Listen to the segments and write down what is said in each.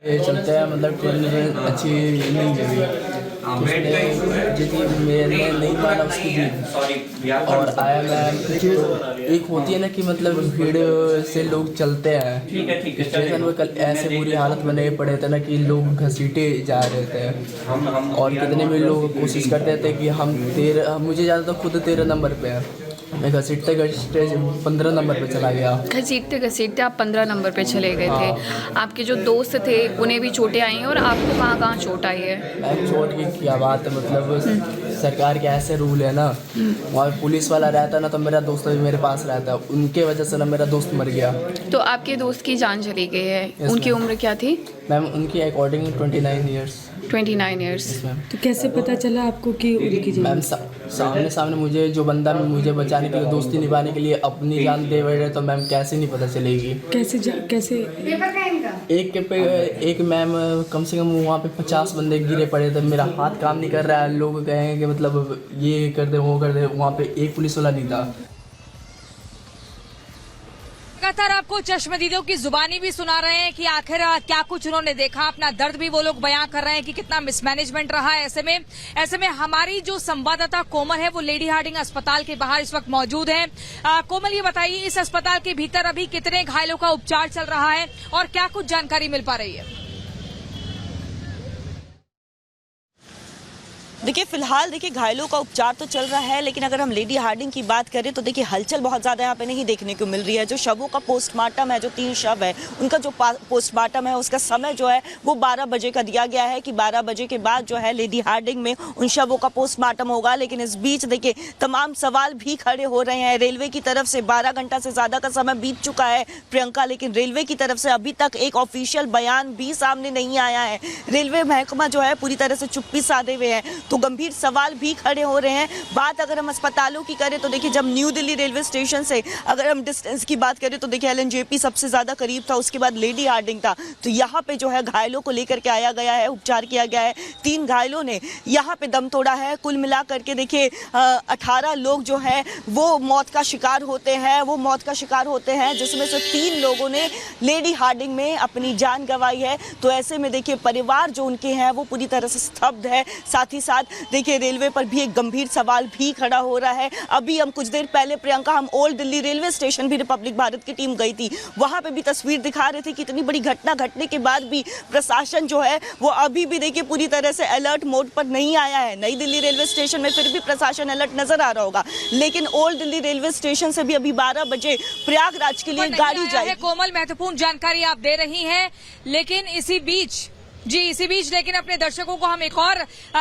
ये चलते हैं मतलब ट्रेन में अच्छी नहीं लगी, जितनी मैंने नहीं माना उसकी भी। और आया मैं एक होती है ना कि मतलब भीड़ से लोग चलते हैं स्टेशन में, कल ऐसे बुरी हालत बने पड़े थे ना कि लोग घसीटे जा रहे थे। और कितने भी लोग कोशिश करते थे कि मुझे ज़्यादा तो खुद 13 नंबर पे है, मैं घसीटते घसीटते 15 नंबर पे चला गया। घसीटते घसीटते आप 15 नंबर पे चले गए थे। आपके जो दोस्त थे उन्हें भी चोटें आई हैं, और आपको कहाँ कहाँ चोट आई है? चोट की क्या बात है, मतलब सरकार के ऐसे रूल है ना, वहाँ पुलिस वाला रहता ना तो मेरा दोस्त भी मेरे पास रहता, उनके वजह से ना मेरा दोस्त मर गया। तो आपके दोस्त की जान चली गई है। उनकी उम्र क्या थी? मैम उनकी अकॉर्डिंग 29 ईयर्स। 29 ईयर्स। तो कैसे पता चला आपको कि उनकी जान? मैम सामने मुझे जो बंदा मुझे बचाने के लिए, दोस्ती निभाने के लिए अपनी जान दे बैठे, तो मैम कैसे नहीं पता चलेगी? कैसे एक मैम कम से कम वहाँ पे 50 बंदे गिरे पड़े थे, मेरा हाथ काम नहीं कर रहा है, लोग कहेंगे कि मतलब ये कर दे वो कर दे, वहाँ पे एक पुलिस वाला नहीं था। लगातार आपको चश्मदीदों की जुबानी भी सुना रहे हैं कि आखिर क्या कुछ उन्होंने देखा, अपना दर्द भी वो लोग बयां कर रहे हैं कि कितना मिसमैनेजमेंट रहा है। ऐसे में हमारी जो संवाददाता कोमल है वो लेडी हार्डिंग अस्पताल के बाहर इस वक्त मौजूद है। कोमल, ये बताइए इस अस्पताल के भीतर अभी कितने घायलों का उपचार चल रहा है और क्या कुछ जानकारी मिल पा रही है? देखिए फिलहाल घायलों का उपचार तो चल रहा है, लेकिन अगर हम लेडी हार्डिंग की बात करें तो देखिए हलचल बहुत ज़्यादा यहाँ पे नहीं देखने को मिल रही है। जो शवों का पोस्टमार्टम है, जो 3 शव है उनका जो पोस्टमार्टम है उसका समय जो है वो 12 बजे का दिया गया है कि 12 बजे के बाद जो है लेडी हार्डिंग में उन शवों का पोस्टमार्टम होगा। लेकिन इस बीच देखिए तमाम सवाल भी खड़े हो रहे हैं। रेलवे की तरफ से 12 घंटा से ज़्यादा का समय बीत चुका है प्रियंका, लेकिन रेलवे की तरफ से अभी तक एक ऑफिशियल बयान भी सामने नहीं आया है। रेलवे महकमा जो है पूरी तरह से चुप्पी साधे हुए है, तो गंभीर सवाल भी खड़े हो रहे हैं। बात अगर हम अस्पतालों की करें तो देखिए जब न्यू दिल्ली रेलवे स्टेशन से अगर हम डिस्टेंस की बात करें तो देखिए LNJP सबसे ज्यादा करीब था, उसके बाद लेडी हार्डिंग था। तो यहाँ पे जो है घायलों को लेकर के आया गया है, उपचार किया गया है। 3 घायलों ने यहाँ पे दम तोड़ा है। कुल मिला करके देखिए 18 लोग जो है वो मौत का शिकार होते हैं, जिसमें से 3 लोगों ने लेडी हार्डिंग में अपनी जान गंवाई है। तो ऐसे में देखिए परिवार जो उनके हैं वो पूरी तरह से स्तब्ध है। साथ ही साथ देखिए रेलवे पर भी एक गंभीर सवाल भी खड़ा हो रहा है। अभी हम कुछ देर पहले प्रियंका हम ओल्ड दिल्ली रेलवे स्टेशन भी रिपब्लिक भारत की टीम गई थी, वहां पे भी तस्वीर दिखा रहे थे कि इतनी बड़ी घटना घटने के बाद भी प्रशासन जो है वो अभी भी देखिए पूरी तरह से अलर्ट मोड पर नहीं आया है। नई दिल्ली रेलवे स्टेशन में फिर भी प्रशासन अलर्ट नजर आ रहा होगा, लेकिन ओल्ड दिल्ली रेलवे स्टेशन से भी अभी 12 बजे प्रयागराज के लिए गाड़ी जाएगी। कोमल, महत्वपूर्ण जानकारी आप दे रही हैं, लेकिन इसी बीच लेकिन अपने दर्शकों को हम एक और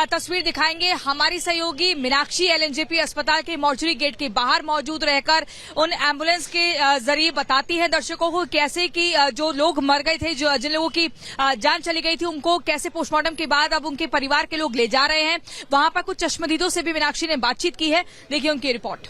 तस्वीर दिखाएंगे। हमारी सहयोगी मीनाक्षी LNJP अस्पताल के मॉर्चरी गेट के बाहर मौजूद रहकर उन एम्बुलेंस के जरिए बताती है दर्शकों को कैसे कि जो लोग मर गए थे, जिन लोगों की जान चली गई थी, उनको कैसे पोस्टमार्टम के बाद अब उनके परिवार के लोग ले जा रहे हैं। वहां पर कुछ चश्मदीदों से भी मीनाक्षी ने बातचीत की है, देखिए उनकी रिपोर्ट।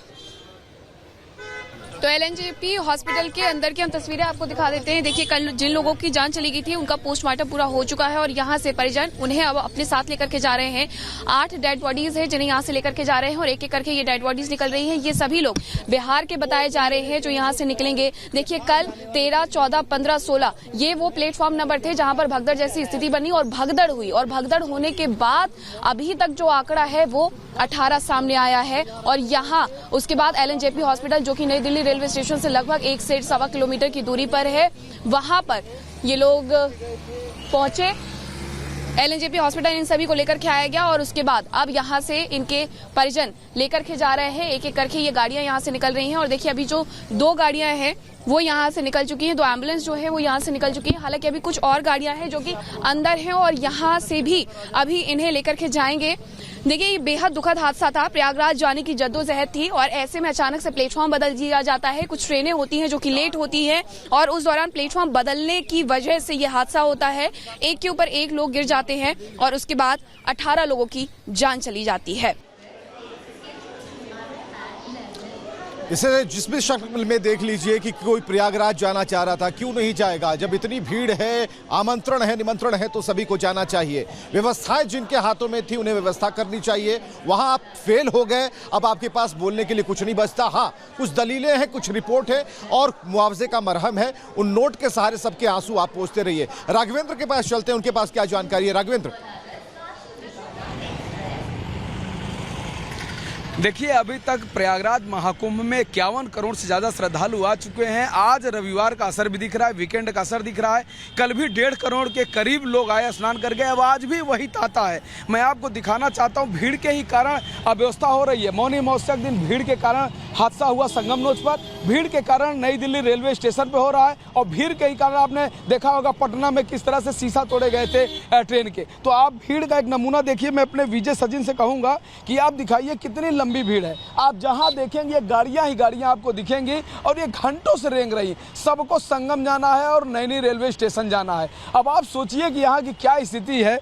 तो LNJP हॉस्पिटल के अंदर की हम तस्वीरें आपको दिखा देते हैं। देखिए कल जिन लोगों की जान चली गई थी उनका पोस्टमार्टम पूरा हो चुका है और यहाँ से परिजन उन्हें अब अपने साथ लेकर के जा रहे हैं। 8 डेड बॉडीज है जिन्हें यहाँ से लेकर के जा रहे हैं और एक एक करके ये डेड बॉडीज निकल रही है। ये सभी लोग बिहार के बताए जा रहे हैं जो यहाँ से निकलेंगे। देखिए कल 13, 14, 15, 16 ये वो प्लेटफॉर्म नंबर थे जहाँ पर भगदड़ जैसी स्थिति बनी और भगदड़ हुई, और भगदड़ होने के बाद अभी तक जो आंकड़ा है वो 18 सामने आया है। और यहाँ उसके बाद LNJP हॉस्पिटल जो कि नई दिल्ली रेलवे स्टेशन से लगभग 1 से 1.25 किलोमीटर की दूरी पर है, वहां पर ये लोग पहुंचे। LNJP हॉस्पिटल इन सभी को लेकर के आया गया और उसके बाद अब यहाँ से इनके परिजन लेकर के जा रहे हैं। एक एक करके ये गाड़ियां यहाँ से निकल रही हैं और देखिए अभी जो 2 गाड़ियां हैं वो यहाँ से निकल चुकी हैं, 2 एम्बुलेंस जो है वो यहाँ से निकल चुकी है। हालांकि अभी कुछ और गाड़ियां हैं जो कि अंदर हैं और यहाँ से भी अभी इन्हें लेकर के जाएंगे। देखिए ये बेहद दुखद हादसा था। प्रयागराज जाने की जद्दोजहद थी और ऐसे में अचानक से प्लेटफॉर्म बदल दिया जाता है। कुछ ट्रेनें होती हैं जो कि लेट होती हैं और उस दौरान प्लेटफॉर्म बदलने की वजह से ये हादसा होता है। एक के ऊपर एक लोग गिर जाते हैं और उसके बाद 18 लोगों की जान चली जाती है। इसे जिस भी शक्ल में देख लीजिए कि कोई प्रयागराज जाना चाह रहा था, क्यों नहीं जाएगा? जब इतनी भीड़ है, आमंत्रण है, निमंत्रण है, तो सभी को जाना चाहिए। व्यवस्थाएं जिनके हाथों में थी उन्हें व्यवस्था करनी चाहिए। वहां आप फेल हो गए, अब आपके पास बोलने के लिए कुछ नहीं बचता। हाँ, कुछ दलीलें हैं, कुछ रिपोर्ट है और मुआवजे का मरहम है। उन नोट के सहारे सबके आंसू आप पोंछते रहिए। राघवेंद्र के पास चलते हैं, उनके पास क्या जानकारी है। राघवेंद्र, देखिए, अभी तक प्रयागराज महाकुंभ में 51 करोड़ से ज़्यादा श्रद्धालु आ चुके हैं। आज रविवार का असर भी दिख रहा है, वीकेंड का असर दिख रहा है। कल भी 1.5 करोड़ के करीब लोग आए स्नान करके, अब आज भी वही तांता है। मैं आपको दिखाना चाहता हूँ, भीड़ के ही कारण अव्यवस्था हो रही है। मौनी अमावस्या के दिन भीड़ के कारण हादसा हुआ संगम नोच पर, भीड़ के कारण नई दिल्ली रेलवे स्टेशन पर हो रहा है, और भीड़ के ही कारण आपने देखा होगा पटना में किस तरह से शीशा तोड़े गए थे ट्रेन के। तो आप भीड़ का एक नमूना देखिए। मैं अपने विजय सचिन से कहूँगा कि आप दिखाइए कितनी लंबी भीड़ है। आप जहां देखेंगे गाड़ियां ही गाड़ियां आपको दिखेंगी और ये घंटों से रेंग रही। सबको संगम जाना है और नैनी रेलवे स्टेशन जाना है। अब आप सोचिए कि यहाँ की क्या स्थिति है।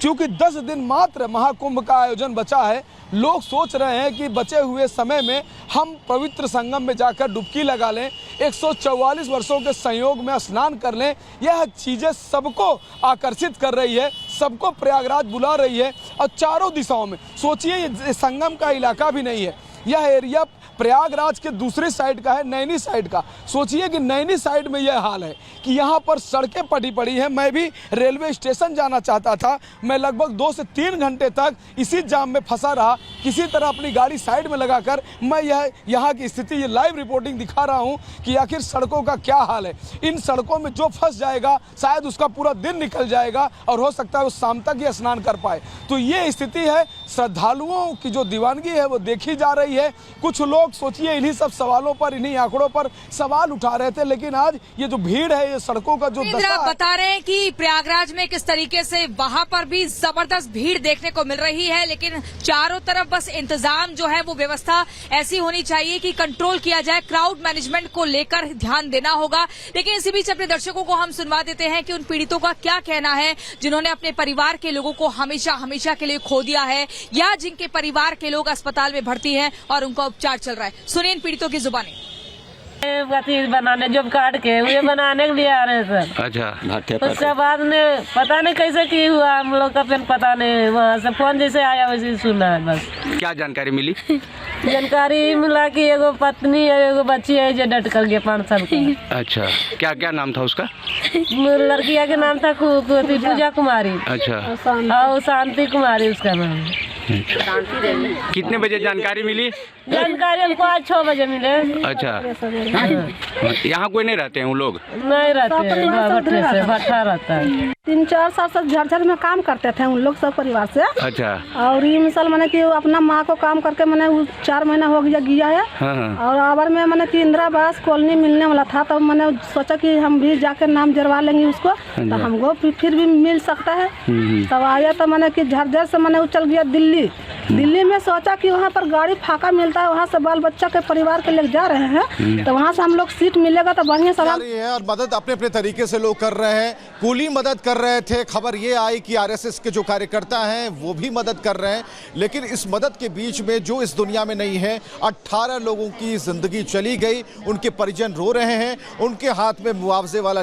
क्योंकि 10 दिन मात्र महाकुंभ का आयोजन बचा है, लोग सोच रहे हैं कि बचे हुए समय में हम पवित्र संगम में जाकर डुबकी लगा लें, 144 वर्षों के संयोग में स्नान कर लें। यह चीज़ें सबको आकर्षित कर रही है, सबको प्रयागराज बुला रही है। और चारों दिशाओं में सोचिए, ये संगम का इलाका भी नहीं है, यह एरिया प्रयागराज के दूसरी साइड का है, नैनी साइड का। सोचिए कि नैनी साइड में यह हाल है कि यहाँ पर सड़कें पटी पड़ी हैं। मैं भी रेलवे स्टेशन जाना चाहता था, मैं लगभग 2 से 3 घंटे तक इसी जाम में फंसा रहा। किसी तरह अपनी गाड़ी साइड में लगाकर मैं यहाँ की स्थिति, ये लाइव रिपोर्टिंग दिखा रहा हूँ कि आखिर सड़कों का क्या हाल है। इन सड़कों में जो फंस जाएगा शायद उसका पूरा दिन निकल जाएगा और हो सकता है वो शाम तक ही स्नान कर पाए। तो ये स्थिति है। श्रद्धालुओं की जो दीवानगी है वो देखी जा रही है। कुछ लोग सोचिए इन्हीं सब सवालों पर, इन्हीं आंकड़ों पर सवाल उठा रहे थे, लेकिन आज ये जो भीड़ है, ये सड़कों का जो दशा है। बता रहे हैं कि प्रयागराज में किस तरीके से वहां पर भी जबरदस्त भीड़ देखने को मिल रही है, लेकिन चारों तरफ बस इंतजाम जो है वो व्यवस्था ऐसी होनी चाहिए कि कंट्रोल किया जाए। क्राउड मैनेजमेंट को लेकर ध्यान देना होगा। लेकिन इसी बीच अपने दर्शकों को हम सुनवा देते हैं कि उन पीड़ितों का क्या कहना है जिन्होंने अपने परिवार के लोगों को हमेशा हमेशा के लिए खो दिया है, या जिनके परिवार के लोग अस्पताल में भर्ती हैं और उनका उपचार चल रहा है। सुनिए इन पीड़ितों की जुबानी। बनाने जॉब कार्ड के वे बनाने के लिए आ रहे हैं सर। अच्छा, उसके बाद में पता नहीं कैसे की हुआ, हम लोग का फिर पता नहीं, वहाँ से फोन जैसे आया वैसे सुना है बस। क्या जानकारी मिली? जानकारी मिला कि एगो पत्नी है, एगो बच्ची है जो डट कर गया 5 साल की। अच्छा, क्या क्या नाम था उसका? लड़किया के नाम था पूजा कुमारी। अच्छा, और शांति कुमारी उसका नाम। कितने बजे जानकारी मिली? जानकारी हमको आज 6 बजे मिले। अच्छा, यहाँ कोई नहीं रहते हैं वो लोग? नहीं रहते हैं, भट्ठा रहता है। 3-4 साल से झरझर में काम करते थे उन लोग सब परिवार से। अच्छा, और ये मिसाल मैंने कि अपना माँ को काम करके मैंने 4 महीना हो गया है। हाँ। और आवर में मैंने कि इंदिरा आवास कॉलोनी मिलने वाला था, तो मैंने सोचा कि हम भी जाकर नाम जरवा लेंगे उसको, तो हमको फिर भी मिल सकता है। तब आया तो मैंने कि झरझर से मैंने उछल गया दिल्ली में। सोचा कि वहाँ पर गाड़ी फाका मिलता है, वहाँ से बाल बच्चा के परिवार के लेके जा रहे हैं, तो वहाँ से हम लोग सीट मिलेगा तो बढ़िया सवाल है। और मदद अपने अपने तरीके से लोग कर रहे हैं। कूली मदद कर रहे थे, खबर ये आई कि आरएसएस के जो कार्यकर्ता हैं वो भी मदद कर रहे हैं। लेकिन इस मदद के बीच में जो इस दुनिया में नहीं है, 18 लोगों की जिंदगी चली गई, उनके परिजन रो रहे हैं, उनके हाथ में मुआवजे वाला